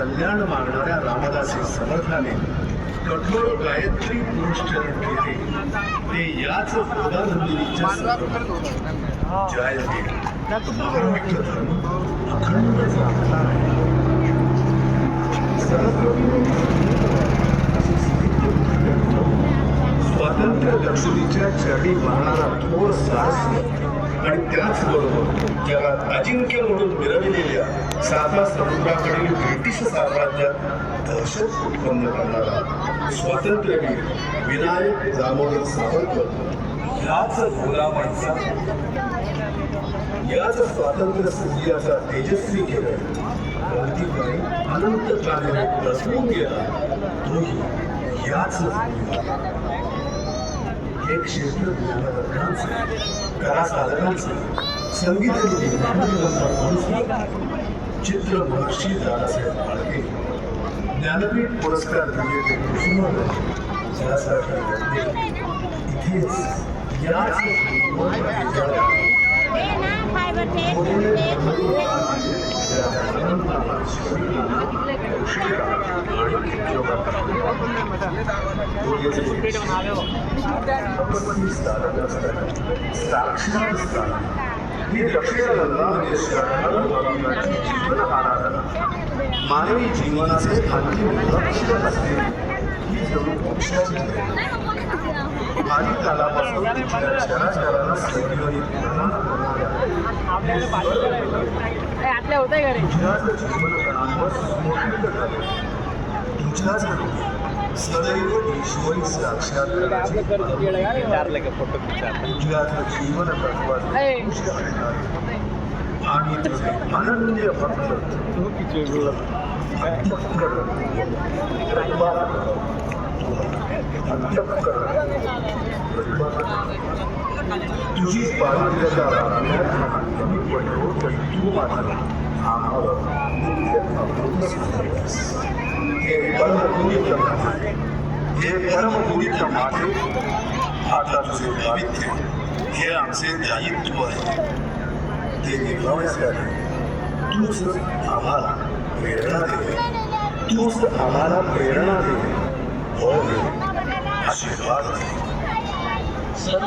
कल्याण मागणाऱ्या रामदासी समर्थाने कठोर गायत्री पुनश्चरण केले ते याच गोदानंदिनीच्या जयंती महाराष्ट्र धर्म अखंड जागता आहे. स्वातंत्र्य लक्ष्मीच्या चरणी वाहणारा थोर साहस आणि त्याचबरोबर जगात अजिंक्य म्हणून मिरविलेल्या साता समुद्राकडील ब्रिटिश साम्राज्यात दहशत उत्पन्न करणारा स्वातंत्र्यवीर विनायक दामोदर सावरकर याच गुलामांचा याच स्वातंत्र्य सूर्याचा तेजस्वी किरण क्रांतिकारी अनंत काळाने प्रसरून गेला तोही याच हे क्षेत्र कला साधकांचे संगीत चित्र महर्षी दादासाहेब फाळके ज्ञानपीठ पुरस्कार विजेते कृष्णवर्धन यासारख्या व्यक्ती इथेच याच मानवी जीवनाचे अंतिम लक्ष्य असलेली ही जणू मोक्षाची आणि कालापासून शहराला संयोजित आपल्या होत्या घरी तुझ्याच सदैव ईश्वरी साक्षात तुझ्याच जीवन तत्वात आणि तुझे अनन्य भक्त तुझी पावित्र्यता कमी पडलो तरी तू मात्र आम्हाला हे परमपुनीत माझे आता तुझे पावित्र्य हे आमचे दायित्व आहे. ते निभावण्यासाठी तूच आम्हाला प्रेरणा दे. तूच आम्हाला प्रेरणा दे. आशीर्वाद दे. सर्व